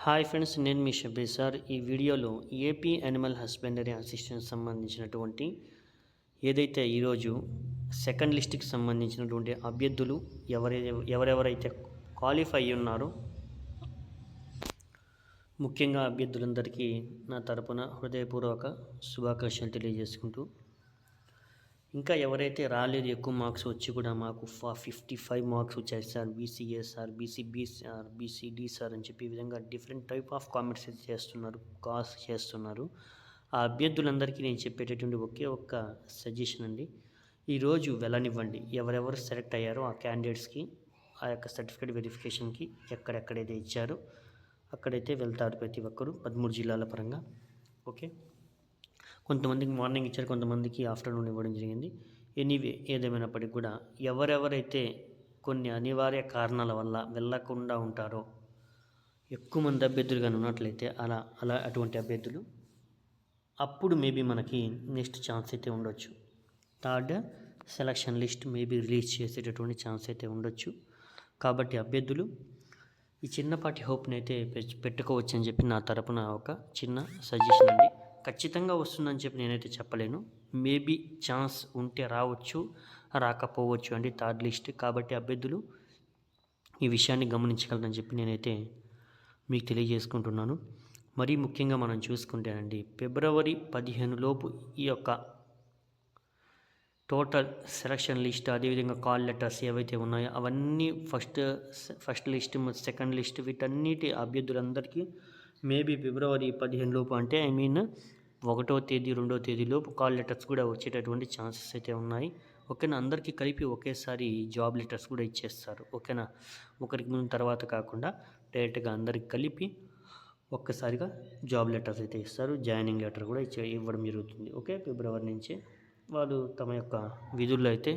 Hi friends, నేను మీ Shabbir sir. ఈ వీడియోలో ఏపీ యానిమల్ హస్బెండరీ అసిస్టెంట్ సంబంధించినటువంటి ఏదైతే ఈరోజు సెకండ్ లిస్ట్కి సంబంధించినటువంటి అభ్యర్థులు ఎవరెవరైతే క్వాలిఫై ఉన్నారో ముఖ్యంగా అభ్యర్థులందరికీ నా తరపున హృదయపూర్వక శుభాకాంక్షలు తెలియజేసుకుంటూ, ఇంకా ఎవరైతే రాలేదు, ఎక్కువ మార్క్స్ వచ్చి కూడా మాకు 55 మార్క్స్ వచ్చాయి sir, BCA sir, BCB sir, BCD sir అని చెప్పి ఈ విధంగా డిఫరెంట్ టైప్ ఆఫ్ కామెంట్స్ చేస్తున్నారు. ఆ అభ్యర్థులందరికీ నేను చెప్పేటటువంటి ఒకే ఒక్క సజెషన్ అండి, ఈరోజు వెళ్ళనివ్వండి. ఎవరెవరు సెలెక్ట్ అయ్యారో ఆ క్యాండిడేట్స్కి ఆ యొక్క సర్టిఫికేట్ వెరిఫికేషన్కి ఎక్కడెక్కడైతే ఇచ్చారో అక్కడైతే వెళ్తారు ప్రతి ఒక్కరు 13 జిల్లాల పరంగా. ఓకే, కొంతమందికి మార్నింగ్ ఇచ్చారు, కొంతమందికి ఆఫ్టర్నూన్ ఇవ్వడం జరిగింది. ఎనీవే, ఏదేమైనప్పటికీ కూడా ఎవరెవరైతే కొన్ని అనివార్య కారణాల వల్ల వెళ్ళకుండా ఉంటారో, ఎక్కువ మంది అభ్యర్థులుగా ఉన్నట్లయితే అటువంటి అభ్యర్థులు అప్పుడు మేబీ మనకి నెక్స్ట్ ఛాన్స్ అయితే ఉండొచ్చు. Third selection list maybe release చేసేటటువంటి ఛాన్స్ అయితే ఉండొచ్చు. కాబట్టి అభ్యర్థులు ఈ చిన్నపాటి హోప్ని అయితే పెట్టుకోవచ్చు అని చెప్పి నా తరపున ఒక చిన్న సజెషన్ అండి. ఖచ్చితంగా వస్తుందని చెప్పి నేనైతే చెప్పలేను. మేబీ ఛాన్స్ ఉంటే రావచ్చు, రాకపోవచ్చు అండి థర్డ్ లిస్ట్. కాబట్టి అభ్యర్థులు ఈ విషయాన్ని గమనించగలరని చెప్పి నేనైతే మీకు తెలియజేసుకుంటున్నాను. మరీ ముఖ్యంగా మనం చూసుకుంటేనండి, ఫిబ్రవరి 15 లోపు ఈ యొక్క టోటల్ సెలక్షన్ లిస్ట్, అదేవిధంగా కాల్ లెటర్స్ ఏవైతే ఉన్నాయో అవన్నీ ఫస్ట్ లిస్ట్, సెకండ్ లిస్ట్, వీటన్నిటి అభ్యర్థులందరికీ మేబీ ఫిబ్రవరి 15 లోపు, అంటే 1వ తేదీ 2వ తేదీలోపు కాల్ లెటర్స్ కూడా వచ్చేటటువంటి ఛాన్సెస్ అయితే ఉన్నాయి. ఓకేనా, అందరికీ కలిపి ఒకేసారి జాబ్ లెటర్స్ కూడా ఇచ్చేస్తారు. ఓకేనా, ఒకరికి ముందు తర్వాత కాకుండా డైరెక్ట్గా అందరికి కలిపి ఒక్కసారిగా జాబ్ లెటర్స్ అయితే ఇస్తారు. జాయినింగ్ లెటర్ కూడా ఇవ్వడం జరుగుతుంది. ఓకే, ఫిబ్రవరి నుంచే వాళ్ళు తమ యొక్క విధుల్లో అయితే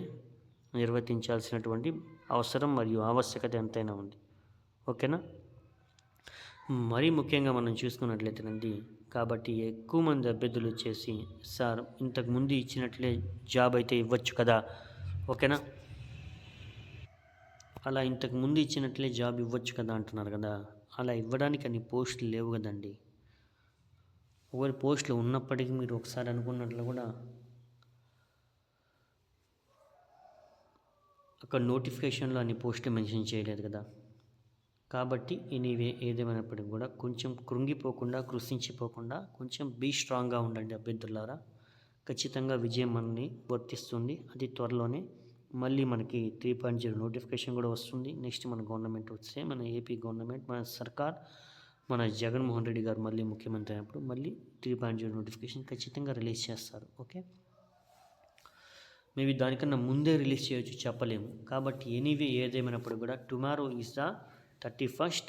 నిర్వర్తించాల్సినటువంటి అవసరం మరియు ఆవశ్యకత ఎంతైనా ఉంది. ఓకేనా, మరీ ముఖ్యంగా మనం చూసుకున్నట్లయితేనండి, కాబట్టి ఎక్కువ మంది అభ్యర్థులు వచ్చేసి సార్ ఇంతకుముందు ఇచ్చినట్లే జాబ్ అయితే ఇవ్వచ్చు కదా, ఓకేనా, అలా ఇంతకుముందు ఇచ్చినట్లే జాబ్ ఇవ్వచ్చు కదా అంటున్నారు కదా. అలా ఇవ్వడానికి అన్ని పోస్టులు లేవు కదండి. ఒకవేళ పోస్టులు ఉన్నప్పటికీ మీరు ఒకసారి అనుకున్నట్లు కూడా అక్కడ నోటిఫికేషన్లో అన్ని పోస్టులు మెన్షన్ చేయలేదు కదా. కాబట్టి ఏదేమైనప్పటికీ కూడా కొంచెం కృంగిపోకుండా, కృషించిపోకుండా కొంచెం బీ స్ట్రాంగ్గా ఉండండి అభ్యర్థులారా. ఖచ్చితంగా విజయం మనని వర్తిస్తుంది. అది త్వరలోనే మళ్ళీ మనకి 3.0 నోటిఫికేషన్ కూడా వస్తుంది. నెక్స్ట్ మన గవర్నమెంట్ వస్తే, మన ఏపీ గవర్నమెంట్, మన సర్కార్, మన జగన్మోహన్ రెడ్డి గారు మళ్ళీ ముఖ్యమంత్రి అయినప్పుడు మళ్ళీ 3.0 నోటిఫికేషన్ ఖచ్చితంగా రిలీజ్ చేస్తారు. ఓకే, మేబీ దానికన్నా ముందే రిలీజ్ చేయొచ్చు, చెప్పలేము. కాబట్టి ఏదేమైనప్పుడు కూడా టుమారో ఈజ్ ద 31st.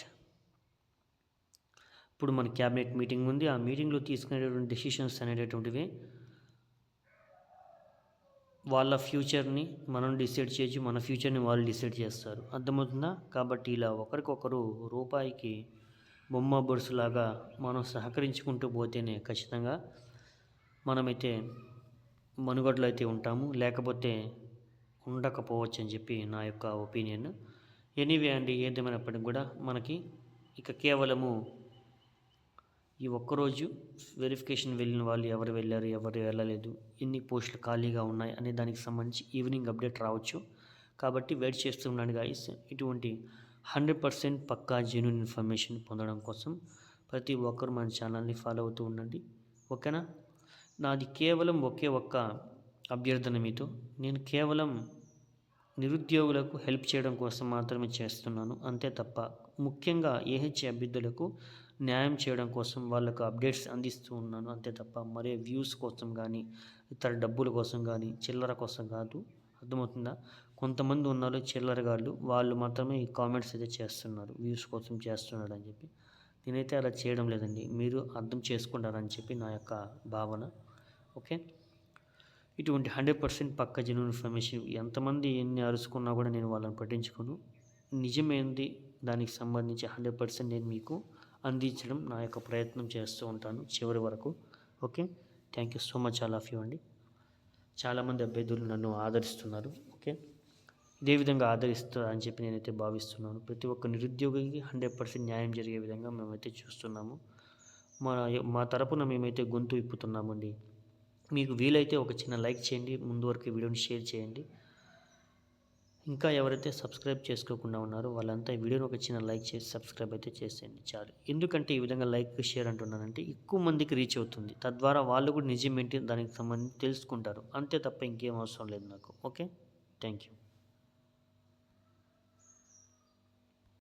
ఇప్పుడు మన క్యాబినెట్ మీటింగ్ ఉంది. ఆ మీటింగ్లో తీసుకునేటటువంటి డెసిషన్స్ అనేటటువంటివి వాళ్ళ ఫ్యూచర్ని మనం డిసైడ్ చేయొచ్చు, మన ఫ్యూచర్ని వాళ్ళు డిసైడ్ చేస్తారు. అర్థమవుతుందా? కాబట్టి ఇలా ఒకరికొకరు రూపాయికి బొమ్మ బొరుసులాగా మనం సహకరించుకుంటూ పోతేనే ఖచ్చితంగా మనమైతే మనుగడలో అయితే ఉంటాము, లేకపోతే ఉండకపోవచ్చు అని చెప్పి నా యొక్క ఒపీనియన్. ఎనీవే అండి, ఏదేమైనప్పటికీ కూడా మనకి ఇక కేవలము ఈ ఒక్కరోజు వెరిఫికేషన్ వెళ్ళిన వాళ్ళు ఎవరు వెళ్ళారు, ఎవరు వెళ్ళలేదు, ఎన్ని పోస్టులు ఖాళీగా ఉన్నాయి అనే దానికి సంబంధించి ఈవినింగ్ అప్డేట్ రావచ్చు. కాబట్టి వెయిట్ చేస్తున్నాను గాయస్. ఇటువంటి 100% పక్కా జెన్యూన్ ఇన్ఫర్మేషన్ పొందడం కోసం ప్రతి ఒక్కరు మన ఛానల్ని ఫాలో అవుతూ ఉండండి. ఓకేనా, నాది కేవలం ఒకే ఒక్క అభ్యర్థన మీతో, నేను కేవలం నిరుద్యోగులకు హెల్ప్ చేయడం కోసం మాత్రమే చేస్తున్నాను, అంతే తప్ప ముఖ్యంగా ఏహెచ్ అభ్యర్థులకు న్యాయం చేయడం కోసం వాళ్ళకు అప్డేట్స్ అందిస్తూ ఉన్నాను, అంతే తప్ప మరే వ్యూస్ కోసం కానీ, ఇతర డబ్బుల కోసం కానీ, చిల్లర కోసం కాదు. అర్థమవుతుందా? కొంతమంది ఉన్నారు చిల్లరగాళ్ళు, వాళ్ళు మాత్రమే ఈ కామెంట్స్ అయితే చేస్తున్నారు, వ్యూస్ కోసం చేస్తున్నాడు అని చెప్పి. నేనైతే అలా చేయడం లేదండి, మీరు అర్థం చేసుకుంటారని చెప్పి నా యొక్క భావన. ఓకే, ఇటువంటి 100% పక్క జెన్యూన్ ఇన్ఫర్మేషన్ ఎంతమంది ఎన్ని అరుచుకున్నా కూడా నేను వాళ్ళని పట్టించుకోను. నిజమేంది దానికి సంబంధించి 100% నేను మీకు అందించడం నా యొక్క ప్రయత్నం చేస్తూ ఉంటాను చివరి వరకు. Okay, thank you so much all of you అండి. చాలామంది అభ్యర్థులు నన్ను ఆదరిస్తున్నారు. ఓకే, ఇదే విధంగా ఆదరిస్తారని చెప్పి నేనైతే భావిస్తున్నాను. ప్రతి ఒక్క నిరుద్యోగికి 100% న్యాయం జరిగే విధంగా మేమైతే చూస్తున్నాము. మా తరపున మేమైతే గొంతు విప్పుతున్నామండి. మీకు వీలైతే ఒక చిన్న లైక్ చేయండి. ముందు వరకు ఈ వీడియోని షేర్ చేయండి. ఇంకా ఎవరైతే సబ్స్క్రైబ్ చేసుకోకుండా ఉన్నారో వాళ్ళంతా ఈ వీడియోని ఒక చిన్న లైక్ చేసి సబ్స్క్రైబ్ అయితే చేసేయండి చాలు. ఎందుకంటే ఈ విధంగా లైక్, షేర్ అంటున్నానంటే ఎక్కువ మందికి రీచ్ అవుతుంది. తద్వారా వాళ్ళు కూడా నిజమేంటి దానికి సంబంధించి తెలుసుకుంటారు. అంతే తప్ప ఇంకేం అవసరం లేదు నాకు. ఓకే. Thank you.